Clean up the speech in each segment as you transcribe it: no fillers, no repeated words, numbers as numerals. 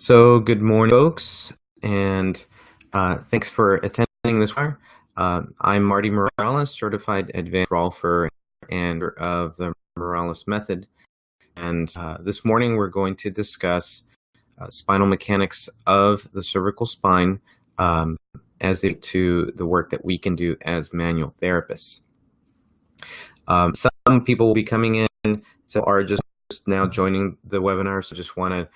So good morning, folks, and thanks for attending this webinar. I'm Marty Morales, Certified Advanced Rolfer and of the Morales Method. And this morning we're going to discuss spinal mechanics of the cervical spine as to the work that we can do as manual therapists. Some people will be coming in, so are just now joining the webinar, so just want to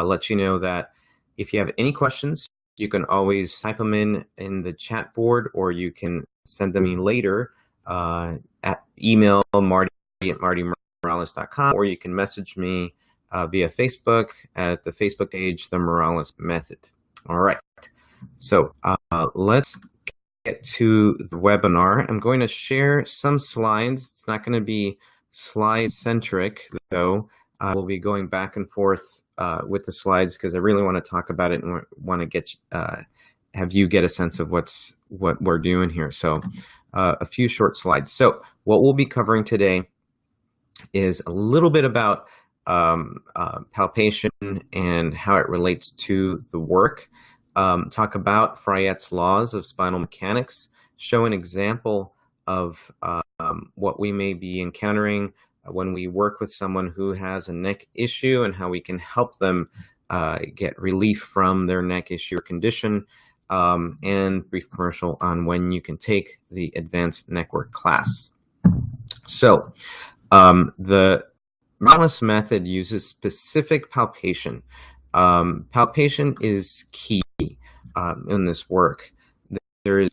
let you know that if you have any questions, you can always type them in the chat board, or you can send them in later at email marty@martymorales.com, or you can message me via Facebook at the Facebook page, The Morales Method. All right, so let's get to the webinar. I'm going to share some slides. It's not going to be slide-centric, though. We'll be going back and forth with the slides because I really want to talk about it and want to get have you get a sense of what we're doing here. So a few short slides. So what we'll be covering today is a little bit about palpation and how it relates to the work. Talk about Fryette's laws of spinal mechanics, show an example of what we may be encountering when we work with someone who has a neck issue and how we can help them get relief from their neck issue or condition, and brief commercial on when you can take the advanced neckwork class. So the Morales method uses specific palpation. Palpation is key in this work. There is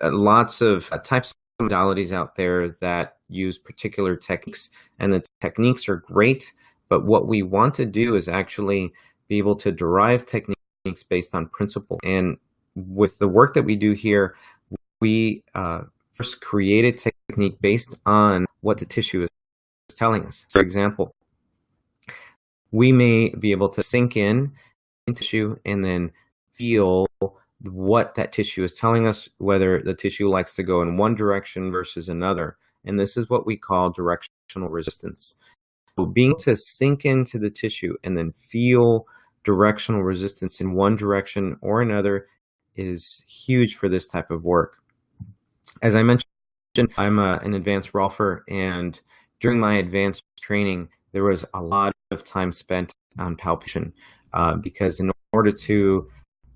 lots of types of modalities out there that use particular techniques, and the techniques are great, but what we want to do is actually be able to derive techniques based on principle. And with the work that we do here, we first create a technique based on what the tissue is telling us. For example, we may be able to sink in tissue and then feel what that tissue is telling us, whether the tissue likes to go in one direction versus another. And this is what we call directional resistance. So being able to sink into the tissue and then feel directional resistance in one direction or another is huge for this type of work. As I mentioned, I'm an advanced rolfer, and during my advanced training, there was a lot of time spent on palpation because in order to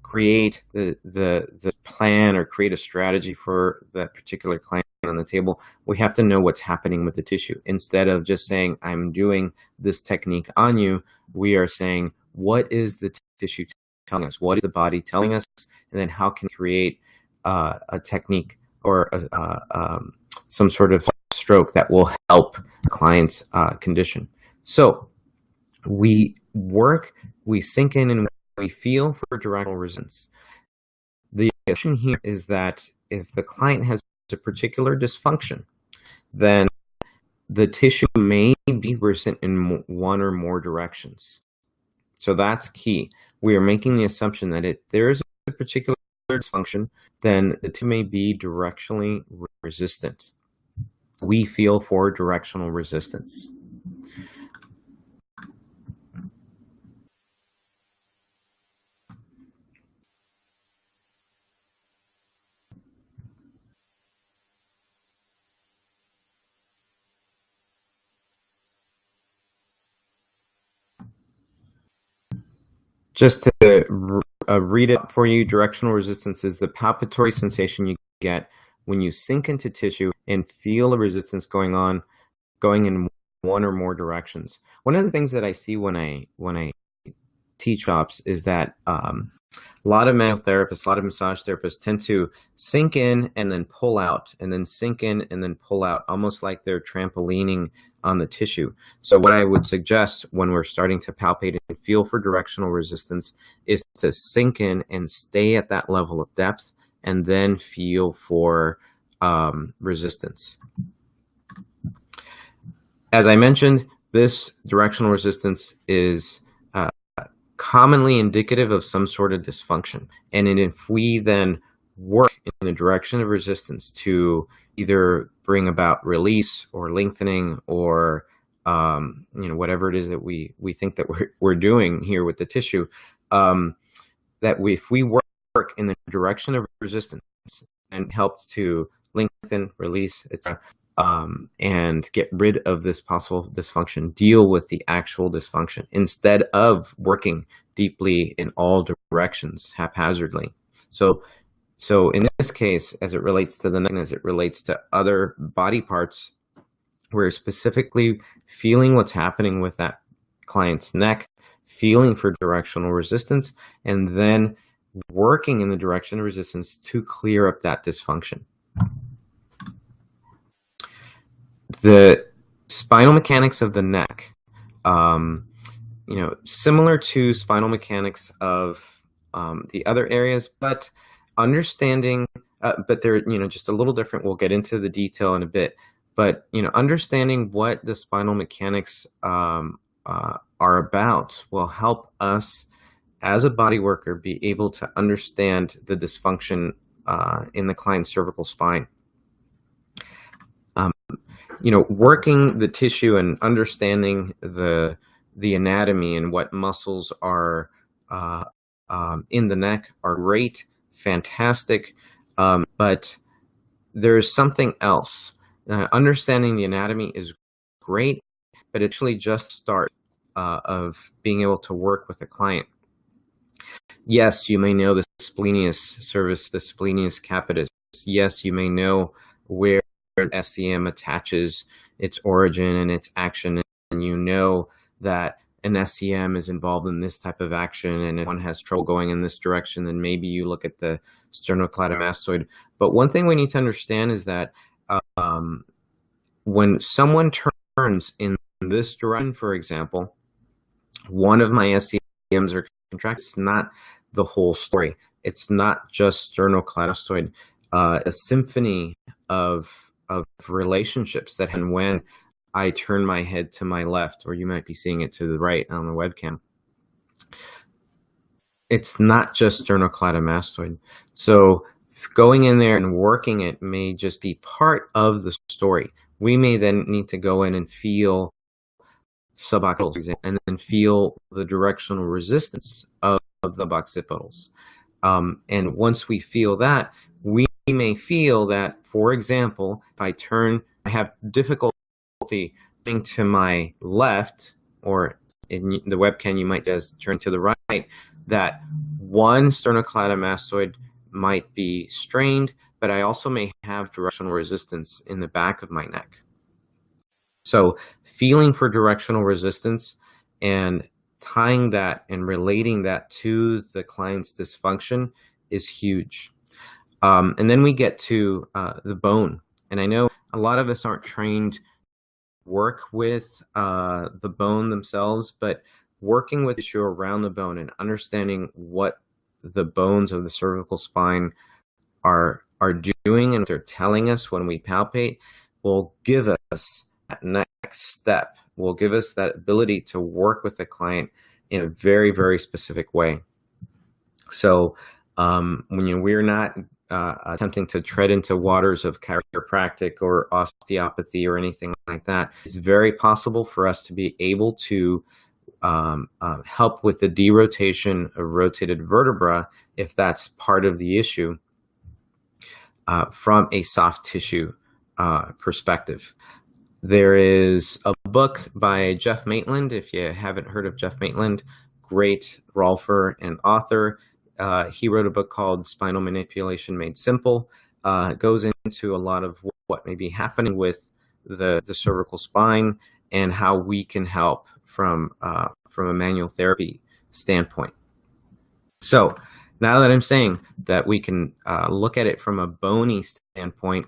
create the plan or create a strategy for that particular client on the table, we have to know what's happening with the tissue. Instead of just saying, I'm doing this technique on you, we are saying, what is the tissue telling us? What is the body telling us? And then how can we create a technique or some sort of stroke that will help the client's condition. So we work, we sink in, and we feel for directional resistance. The issue here is that if the client has a particular dysfunction, then the tissue may be resistant in one or more directions. So that's key. We are making the assumption that if there is a particular dysfunction, then the tissue may be directionally resistant. We feel for directional resistance. Just to read it for you, directional resistance is the palpatory sensation you get when you sink into tissue and feel the resistance going in one or more directions. One of the things that I see when I teach shops is that a lot of manual therapists, a lot of massage therapists tend to sink in and then pull out, and then sink in and then pull out, almost like they're trampolining on the tissue. So what I would suggest when we're starting to palpate and feel for directional resistance is to sink in and stay at that level of depth, and then feel for resistance. As I mentioned, this directional resistance is commonly indicative of some sort of dysfunction. And if we then work in the direction of resistance to either bring about release or lengthening or whatever it is that we think that we're doing here with the tissue, that if we work in the direction of resistance and help to lengthen, release, etc., and get rid of this possible dysfunction, deal with the actual dysfunction instead of working deeply in all directions haphazardly. So in this case, as it relates to the neck, as it relates to other body parts, we're specifically feeling what's happening with that client's neck, feeling for directional resistance, and then working in the direction of resistance to clear up that dysfunction. The spinal mechanics of the neck, similar to spinal mechanics of the other areas, but understanding, but they're, just a little different. We'll get into the detail in a bit, but, understanding what the spinal mechanics are about will help us as a body worker be able to understand the dysfunction in the client's cervical spine. Working the tissue and understanding the anatomy and what muscles are in the neck are great, fantastic, but there's something else. Understanding the anatomy is great, but it's really just the start of being able to work with a client. Yes, you may know the splenius cervus, the splenius capitis. Yes, you may know where SCM attaches its origin and its action, and you know that an SCM is involved in this type of action, and if one has trouble going in this direction, then maybe you look at the sternocleidomastoid. But one thing we need to understand is that when someone turns in this direction, for example, one of my SCMs are contracted. It's not the whole story. It's not just sternocleidomastoid. A symphony of relationships that happen when I turn my head to my left, or you might be seeing it to the right on the webcam. It's not just sternocleidomastoid. So going in there and working it may just be part of the story. We may then need to go in and feel suboccipitals and then feel the directional resistance of the occipitals. And once we feel that, we may feel that, for example, if I have difficulty turning to my left, or in the webcam you might just turn to the right, that one sternocleidomastoid might be strained, but I also may have directional resistance in the back of my neck. So feeling for directional resistance and tying that and relating that to the client's dysfunction is huge. And then we get to the bone. And I know a lot of us aren't trained to work with the bone themselves, but working with the tissue around the bone and understanding what the bones of the cervical spine are doing and what they're telling us when we palpate will give us that next step, will give us that ability to work with the client in a very, very specific way. So when we're not attempting to tread into waters of chiropractic or osteopathy or anything like that, it's very possible for us to be able to help with the derotation of rotated vertebra if that's part of the issue from a soft tissue perspective. There is a book by Jeff Maitland. If you haven't heard of Jeff Maitland, great golfer and author. He wrote a book called Spinal Manipulation Made Simple. It goes into a lot of what may be happening with the cervical spine and how we can help from a manual therapy standpoint. So now that I'm saying that we can look at it from a bony standpoint,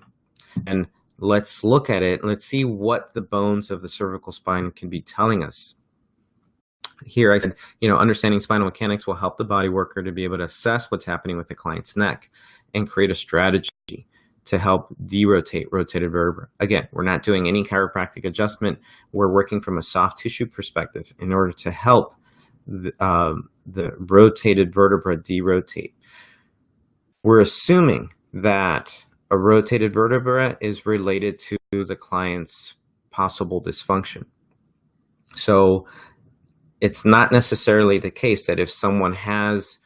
and let's look at it, let's see what the bones of the cervical spine can be telling us. Here I said, understanding spinal mechanics will help the body worker to be able to assess what's happening with the client's neck and create a strategy to help derotate rotated vertebra. Again, we're not doing any chiropractic adjustment. We're working from a soft tissue perspective in order to help the rotated vertebra derotate. We're assuming that a rotated vertebra is related to the client's possible dysfunction. So it's not necessarily the case that if someone has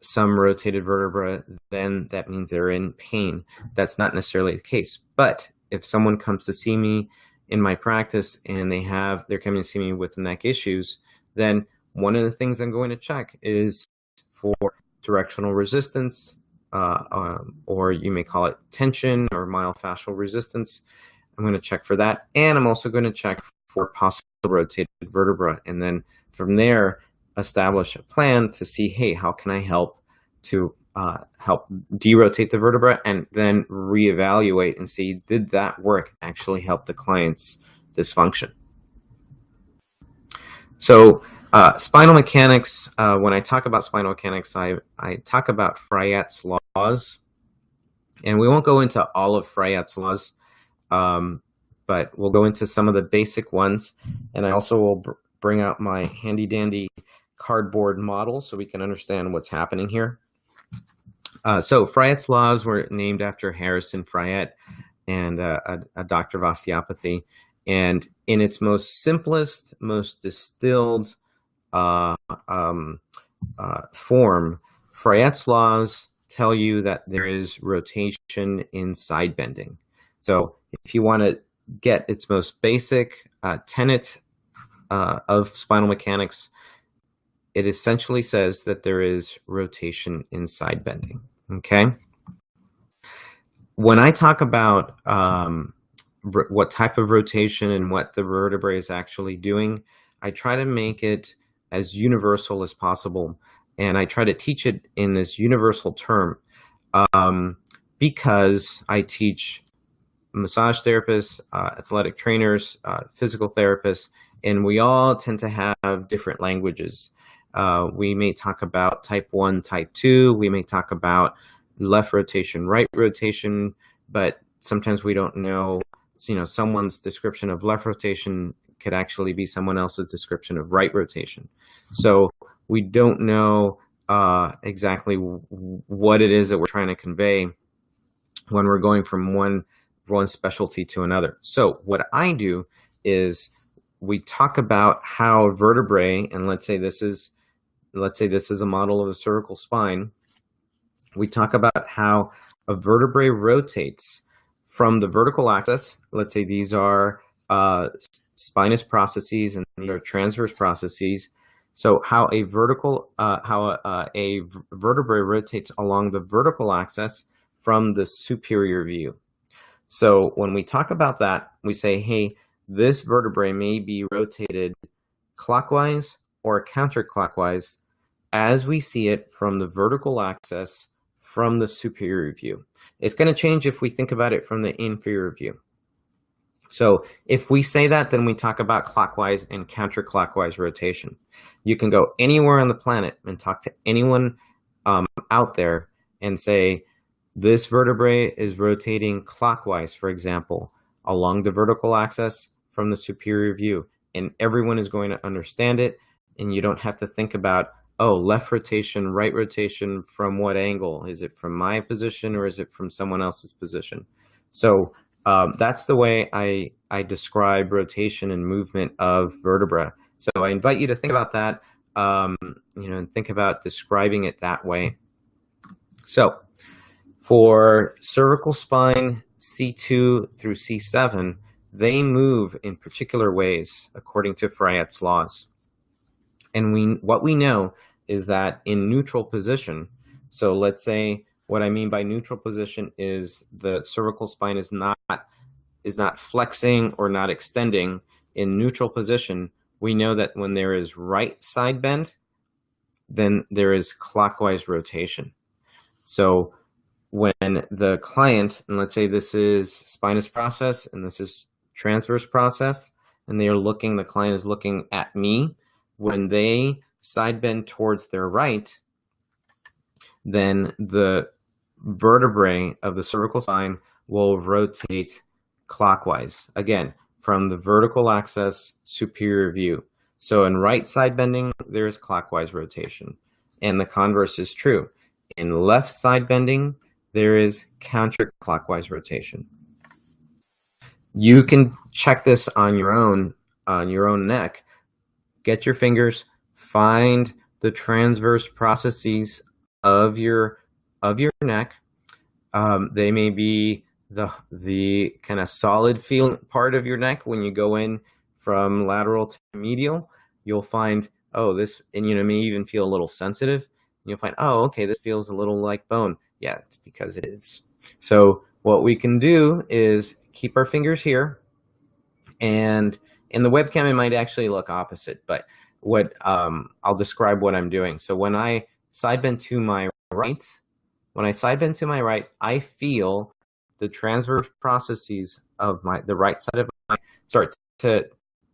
some rotated vertebra, then that means they're in pain. That's not necessarily the case. But if someone comes to see me in my practice and they're coming to see me with neck issues, then one of the things I'm going to check is for directional resistance, or you may call it tension or myofascial resistance. I'm going to check for that. And I'm also going to check for possible rotated vertebra. And then from there, establish a plan to see, hey, how can I help to help derotate the vertebra, and then reevaluate and see, did that work actually help the client's dysfunction? So spinal mechanics, when I talk about spinal mechanics, I talk about Fryette's laws. And we won't go into all of Fryette's laws, but we'll go into some of the basic ones. And I also will bring out my handy dandy cardboard model so we can understand what's happening here. So Fryette's laws were named after Harrison Fryette, and a doctor of osteopathy. And in its most simplest, most distilled form, Fryette's laws tell you that there is rotation in side bending. So if you want to get its most basic tenet of spinal mechanics, it essentially says that there is rotation in side bending. Okay. When I talk about what type of rotation and what the vertebrae is actually doing, I try to make it as universal as possible. And I try to teach it in this universal term because I teach massage therapists, athletic trainers, physical therapists, and we all tend to have different languages. We may talk about type 1, type 2. We may talk about left rotation, right rotation, but sometimes we don't know, someone's description of left rotation could actually be someone else's description of right rotation. So we don't know exactly what it is that we're trying to convey when we're going from one specialty to another. So what I do is we talk about how vertebrae, and let's say this is a model of a cervical spine. We talk about how a vertebrae rotates from the vertical axis. Let's say these are spinous processes and these are transverse processes. So how a vertebrae rotates along the vertical axis from the superior view. So when we talk about that, we say, hey, this vertebrae may be rotated clockwise or counterclockwise as we see it from the vertical axis from the superior view. It's going to change if we think about it from the inferior view. So if we say that, then we talk about clockwise and counterclockwise rotation. You can go anywhere on the planet and talk to anyone out there and say, this vertebrae is rotating clockwise, for example, along the vertical axis from the superior view. And everyone is going to understand it. And you don't have to think about, oh, left rotation, right rotation, from what angle? Is it from my position or is it from someone else's position? So that's the way I describe rotation and movement of vertebra. So I invite you to think about that, and think about describing it that way. So for cervical spine, C2 through C7, they move in particular ways according to Fryette's laws. And what we know is that in neutral position, so let's say what I mean by neutral position is the cervical spine is not flexing or not extending. In neutral position, we know that when there is right side bend, then there is clockwise rotation. So when the client, and let's say this is spinous process and this is transverse process, and the client is looking at me, when they side bend towards their right, then the vertebrae of the cervical spine will rotate clockwise, again, from the vertical axis, superior view. So in right side bending, there's clockwise rotation. And the converse is true. In left side bending, there is counterclockwise rotation. You can check this on your own your own neck, get your fingers, find the transverse processes of your neck. They may be the kind of solid feeling part of your neck. When you go in from lateral to medial, you'll find, oh, this, and may even feel a little sensitive. And you'll find, oh, okay, this feels a little like bone. Yeah, it's because it is. So what we can do is keep our fingers here, and in the webcam it might actually look opposite, but what I'll describe what I'm doing. So when I side bend to my right, I feel the transverse processes of the right side of my start to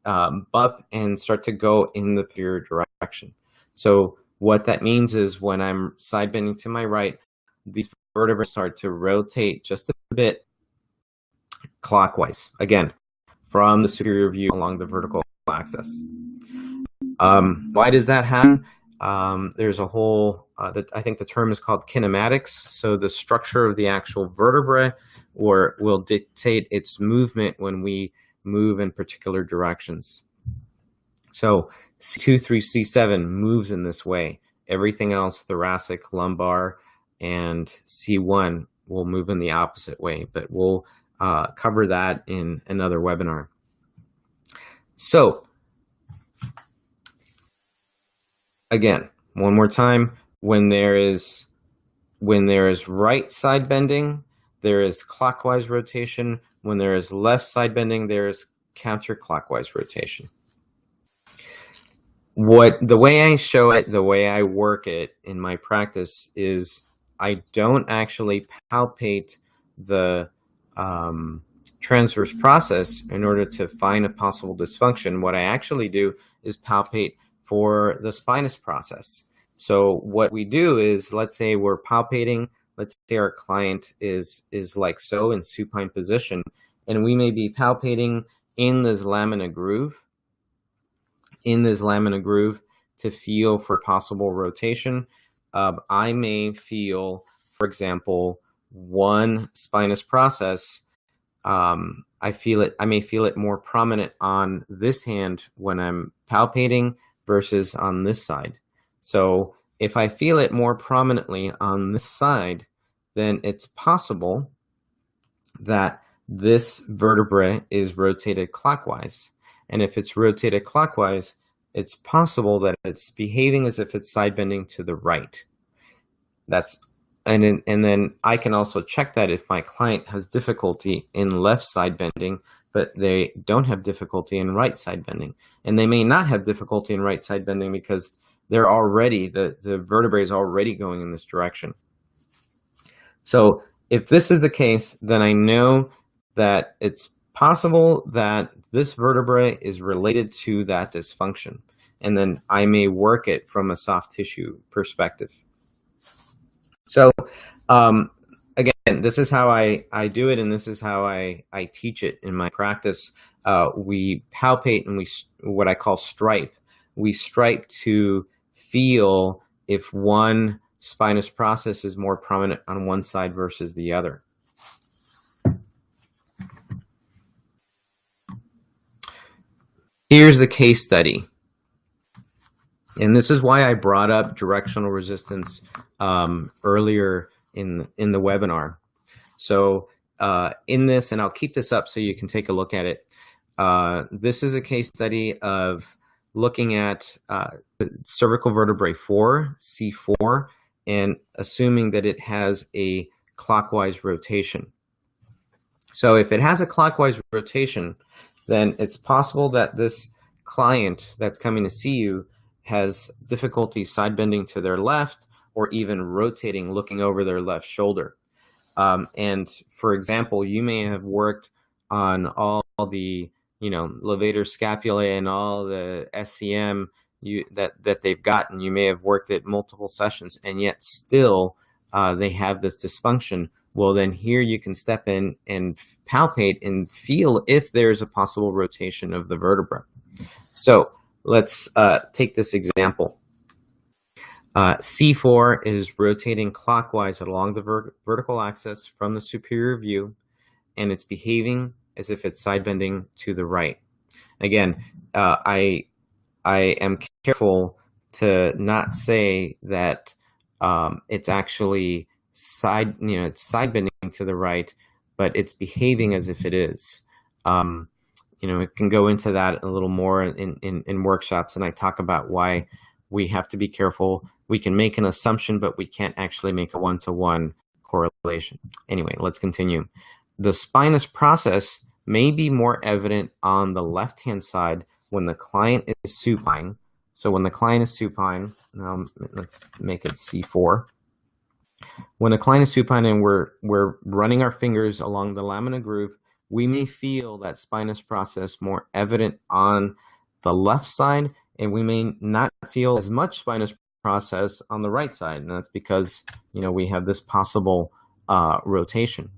bump and start to go in the superior direction. So what that means is when I'm side bending to my right, these vertebrae start to rotate just a bit clockwise, again, from the superior view along the vertical axis. Why does that happen? There's a whole, I think the term is called kinematics. So the structure of the actual vertebrae will dictate its movement when we move in particular directions. So C2 through C7 moves in this way. Everything else, thoracic, lumbar, and C1 will move in the opposite way, but we'll cover that in another webinar. So again, one more time, when there is right side bending, there is clockwise rotation. When there is left side bending, there is counterclockwise rotation. The way I show it, the way I work it in my practice is I don't actually palpate the transverse process in order to find a possible dysfunction. What I actually do is palpate for the spinous process. So what we do is, let's say we're palpating, let's say our client is like so in supine position, and we may be palpating in this lamina groove, to feel for possible rotation. I may feel, for example, one spinous process. I may feel it more prominent on this hand when I'm palpating versus on this side. So if I feel it more prominently on this side, then it's possible that this vertebrae is rotated clockwise. And if it's rotated clockwise, it's possible that it's behaving as if it's side bending to the right. And then I can also check that if my client has difficulty in left side bending, but they don't have difficulty in right side bending. And they may not have difficulty in right side bending because they're already, the vertebrae is already going in this direction. So if this is the case, then I know that it's possible that this vertebrae is related to that dysfunction. And then I may work it from a soft tissue perspective. So again, this is how I do it, and this is how I teach it in my practice. We palpate and we, what I call stripe. We stripe to feel if one spinous process is more prominent on one side versus the other. Here's the case study. And this is why I brought up directional resistance earlier in the webinar. So in this, and I'll keep this up so you can take a look at it. This is a case study of looking at cervical vertebrae 4, C4, and assuming that it has a clockwise rotation. So if it has a clockwise rotation, then it's possible that this client that's coming to see you has difficulty side bending to their left, or even rotating, looking over their left shoulder. And for example, you may have worked on all the, levator scapulae and all the SCM that they've gotten. You may have worked at multiple sessions, and yet still they have this dysfunction. Well, then here you can step in and palpate and feel if there's a possible rotation of the vertebra. So let's take this example. C4 is rotating clockwise along the vertical axis from the superior view, and it's behaving as if it's side bending to the right. Again, I am careful to not say that it's actually it's side bending to the right, but it's behaving as if it is. It can go into that a little more in workshops, and I talk about why we have to be careful. We can make an assumption, but we can't actually make a one-to-one correlation. Anyway, let's continue. The spinous process may be more evident on the left-hand side when the client is supine. So when the client is supine, let's make it C4. When the client is supine and we're running our fingers along the lamina groove, we may feel that spinous process more evident on the left side, and we may not feel as much spinous process on the right side. And that's because, we have this possible rotation.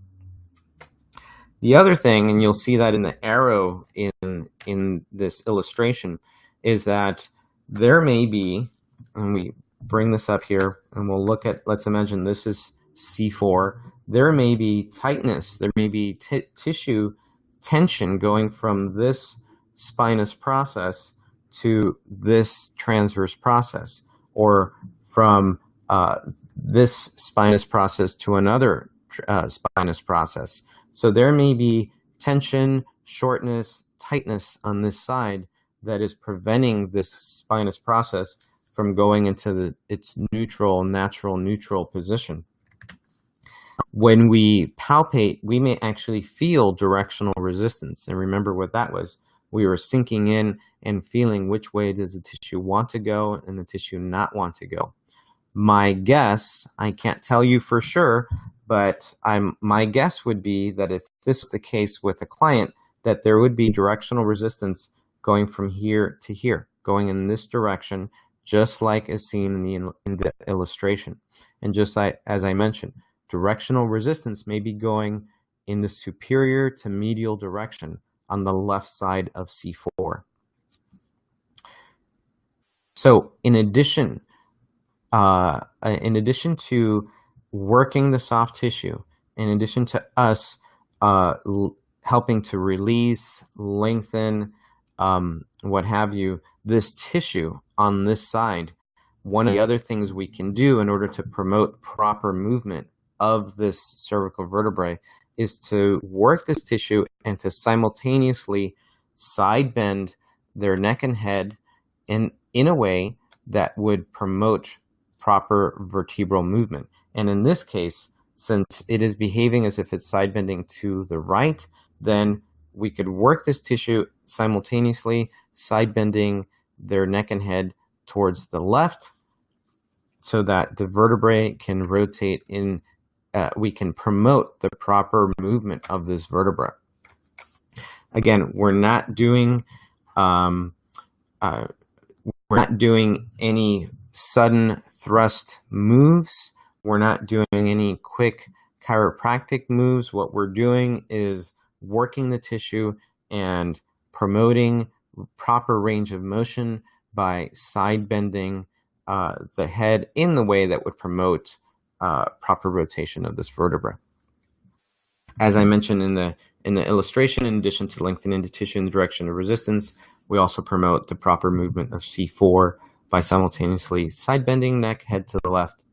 The other thing, and you'll see that in the arrow in this illustration, is that there may be, and we bring this up here, and we'll look at, let's imagine this is C4. There may be tightness, there may be tissue tension going from this spinous process to this transverse process, or from this spinous process to another spinous process. So there may be tension, shortness, tightness on this side that is preventing this spinous process from going into its natural neutral position. When we palpate, we may actually feel directional resistance. And remember what that was. We were sinking in and feeling which way does the tissue want to go and the tissue not want to go. My guess, I can't tell you for sure, but my guess would be that if this is the case with a client, that there would be directional resistance going from here to here, going in this direction, just like as seen in the illustration. And just as I mentioned, directional resistance may be going in the superior to medial direction on the left side of C4. So in addition to working the soft tissue, in addition to us helping to release, lengthen, what have you, this tissue on this side, one of the other things we can do in order to promote proper movement of this cervical vertebrae is to work this tissue and to simultaneously side bend their neck and head in a way that would promote proper vertebral movement. And in this case, since it is behaving as if it's side bending to the right, then we could work this tissue simultaneously, side bending their neck and head towards the left so that the vertebrae can rotate in, we can promote the proper movement of this vertebra. Again, we're not doing any sudden thrust moves. We're not doing any quick chiropractic moves. What we're doing is working the tissue and promoting proper range of motion by side bending the head in the way that would promote proper rotation of this vertebra. As I mentioned in the illustration, in addition to lengthening the tissue in the direction of resistance, we also promote the proper movement of C4 by simultaneously side bending neck, head to the left.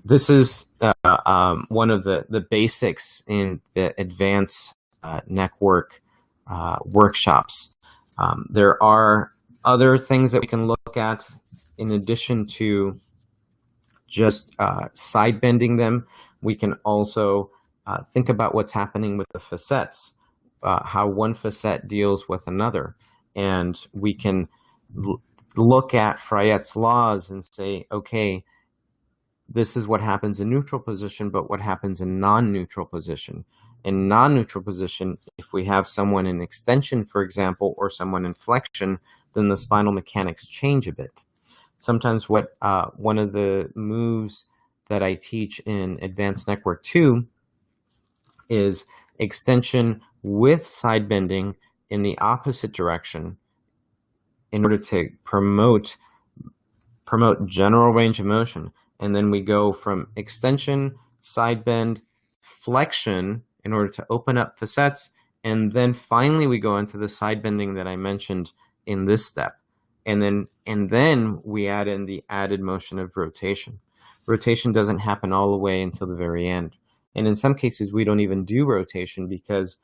This is one of the basics in the advanced neck work workshops. There are other things that we can look at in addition to just side bending them. We can also think about what's happening with the facets, how one facet deals with another. And we can look at Fryette's laws and say, okay, this is what happens in neutral position, but what happens in non-neutral position? In non-neutral position, if we have someone in extension, for example, or someone in flexion, then the spinal mechanics change a bit. Sometimes what one of the moves that I teach in Advanced Neck Work 2 is extension with side bending in the opposite direction in order to promote general range of motion. And then we go from extension, side bend, flexion in order to open up facets, And then finally we go into the side bending that I mentioned in this step. And then we add in the added motion of rotation. Rotation doesn't happen all the way until the very end. And in some cases, we don't even do rotation because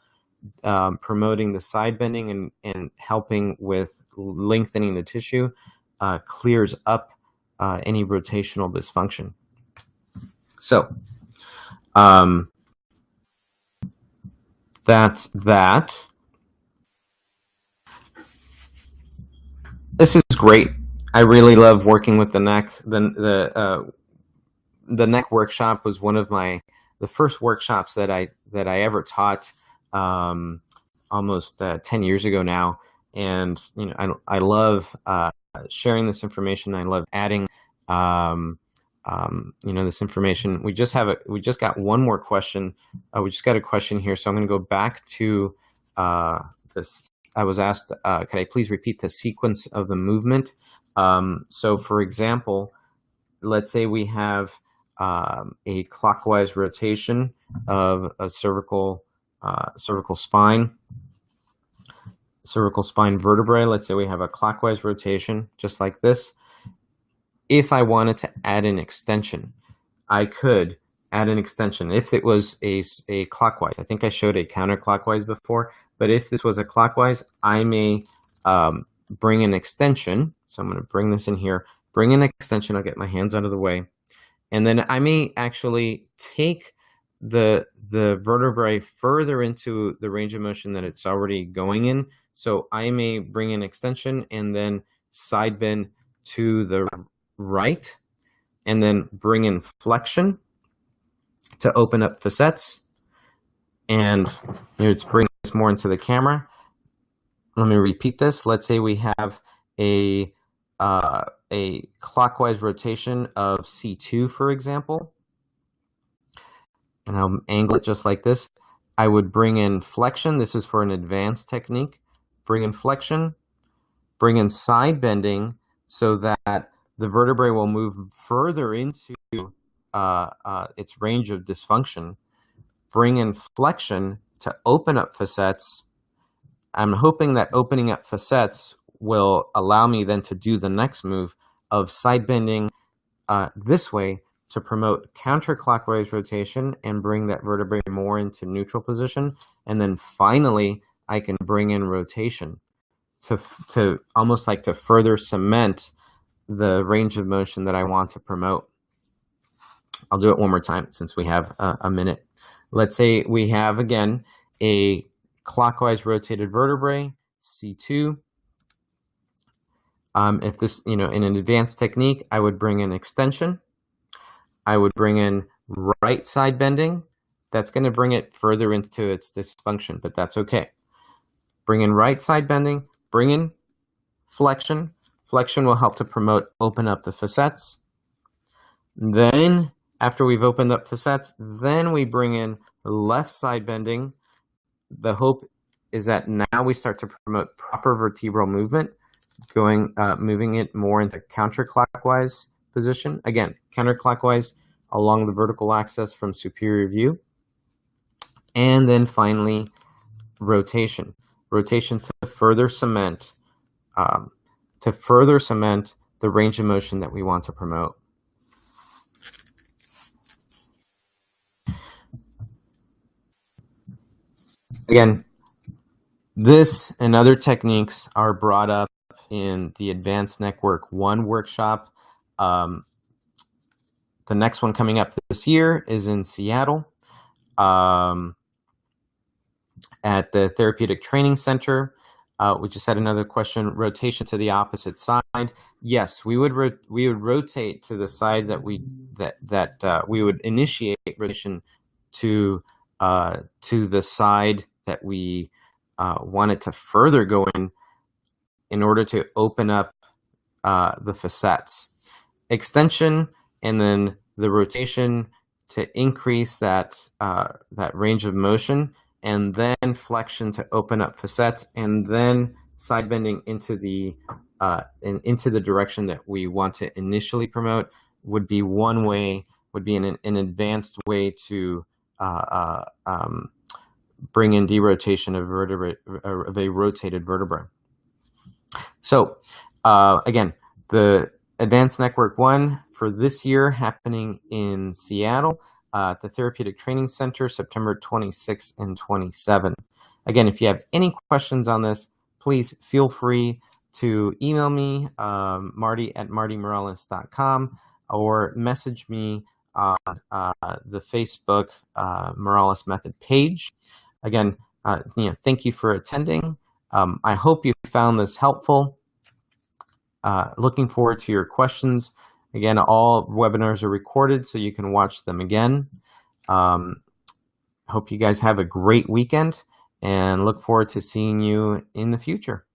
promoting the side bending and helping with lengthening the tissue clears up any rotational dysfunction. So that's that. This is great. I really love working with the neck. The neck workshop was one of the first workshops that I ever taught almost 10 years ago now. And I love sharing this information. I love adding this information. We just got one more question. We just got a question here, so I'm going to go back to this. I was asked, could I please repeat the sequence of the movement? So, for example, let's say we have a clockwise rotation of a cervical spine vertebrae. Let's say we have a clockwise rotation, just like this. If I wanted to add an extension, I could add an extension. If it was a clockwise, I think I showed a counterclockwise before, but if this was a clockwise, I may bring an extension. So I'm going to bring this in here, bring an extension. I'll get my hands out of the way. And then I may actually take the vertebrae further into the range of motion that it's already going in. So I may bring an extension and then side bend to the right, and then bring in flexion to open up facets. And let's bring this more into the camera. Let me repeat this. Let's say we have a clockwise rotation of C2, for example. And I'll angle it just like this. I would bring in flexion. This is for an advanced technique. Bring in flexion, bring in side bending so that the vertebrae will move further into its range of dysfunction. Bring in flexion to open up facets. I'm hoping that opening up facets will allow me then to do the next move of side bending this way to promote counterclockwise rotation and bring that vertebrae more into neutral position. And then finally, I can bring in rotation to almost like to further cement the range of motion that I want to promote. I'll do it one more time since we have a minute. Let's say we have, again, a clockwise rotated vertebrae, C2. If this, in an advanced technique, I would bring in extension. I would bring in right side bending. That's going to bring it further into its dysfunction, but that's okay. Bring in right side bending, bring in flexion. Flexion will help to promote open up the facets. Then, after we've opened up facets, then we bring in left side bending. The hope is that now we start to promote proper vertebral movement, moving it more into counterclockwise position. Again, counterclockwise along the vertical axis from superior view. And then finally, rotation. Rotation to further cement the range of motion that we want to promote. Again, this and other techniques are brought up in the Advanced Neck Work 1 workshop. The next one coming up this year is in Seattle at the Therapeutic Training Center. We just had another question, rotation to the opposite side. Yes, we would rotate to the side that we would initiate rotation to the side that we wanted to further go in order to open up the facets. Extension and then the rotation to increase that range of motion, and then flexion to open up facets, and then side bending into the direction that we want to initially promote would be an advanced way to bring in derotation of a rotated vertebra. So again, the Advanced Network 1 for this year happening in Seattle at the Therapeutic Training Center, September 26th and 27th. Again, if you have any questions on this, please feel free to email me, marty@martymorales.com, or message me on the Facebook Morales Method page. Again, thank you for attending. I hope you found this helpful. Looking forward to your questions. Again, all webinars are recorded, so you can watch them again. Hope you guys have a great weekend, and look forward to seeing you in the future.